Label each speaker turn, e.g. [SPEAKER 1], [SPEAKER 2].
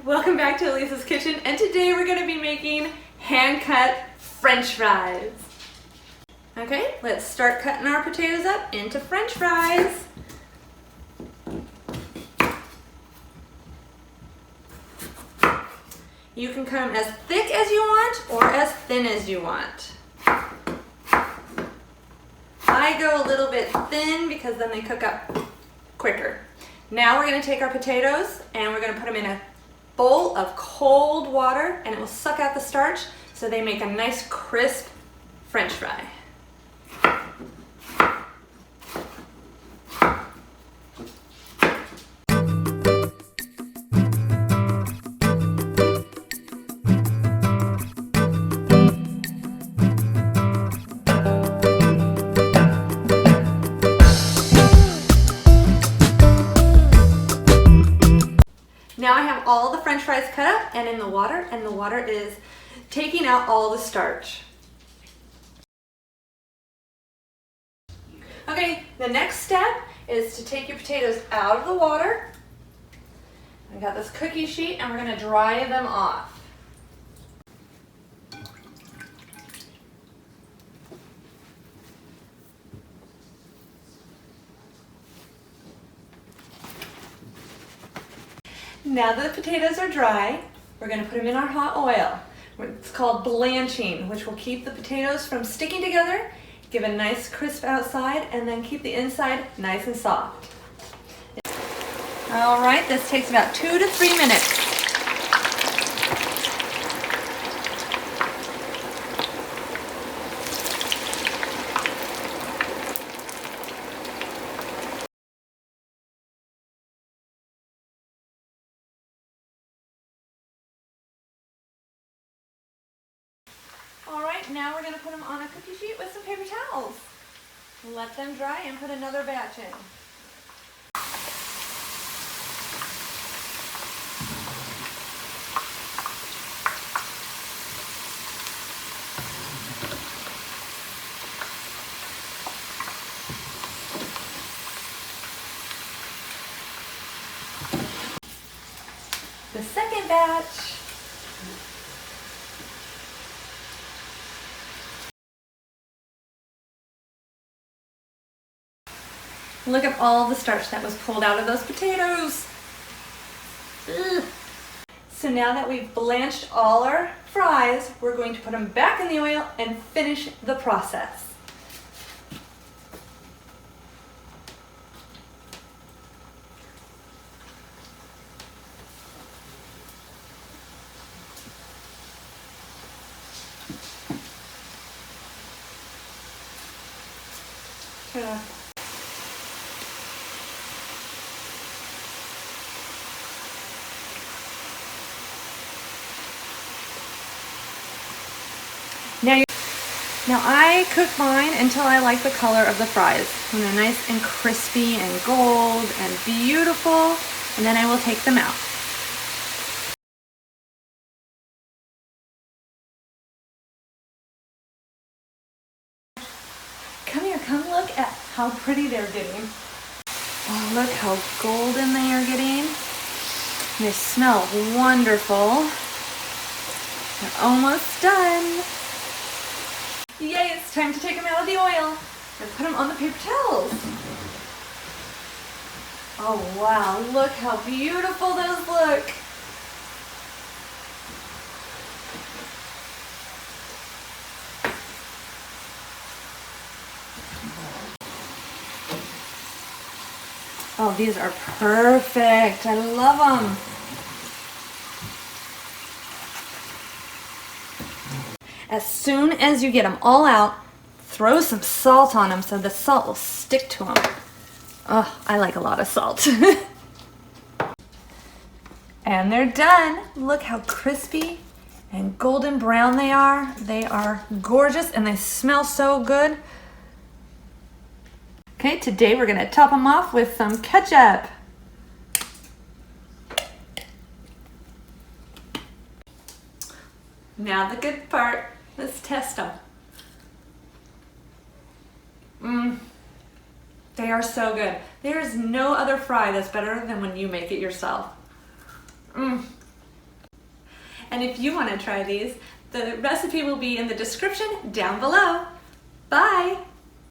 [SPEAKER 1] Welcome back to Alisas Kitchen, and today we're going to be making hand-cut French fries. Okay, let's start cutting our potatoes up into French fries. You can cut them as thick as you want or as thin as you want. I go a little bit thin because then they cook up quicker. Now we're going to take our potatoes and we're going to put them in a bowl of cold water, and it will suck out the starch so they make a nice crisp French fry. Now I have all the French fries cut up and in the water is taking out all the starch. Okay, the next step is to take your potatoes out of the water. I got this cookie sheet and we're going to dry them off. Now that the potatoes are dry, we're going to put them in our hot oil. It's called blanching, which will keep the potatoes from sticking together, give a nice crisp outside, and then keep the inside nice and soft. All right, this takes about 2 to 3 minutes. All right, now we're going to put them on a cookie sheet with some paper towels. Let them dry and put another batch in. The second batch. Look at all the starch that was pulled out of those potatoes. Ugh. So now that we've blanched all our fries, we're going to put them back in the oil and finish the process. Now I cook mine until I like the color of the fries. When they're nice and crispy and gold and beautiful, and then I will take them out. Come here, come look at how pretty they're getting. Oh, look how golden they are getting. They smell wonderful. They're almost done. Yay, it's time to take them out of the oil and put them on the paper towels. Oh wow, look how beautiful those look. Oh, these are perfect. I love them. As soon as you get them all out, throw some salt on them so the salt will stick to them. Oh, I like a lot of salt. And they're done. Look how crispy and golden brown they are. They are gorgeous and they smell so good. Okay, today we're going to top them off with some ketchup. Now the good part. Let's test them. They are so good. There is no other fry that's better than when you make it yourself. And if you want to try these, the recipe will be in the description down below. Bye!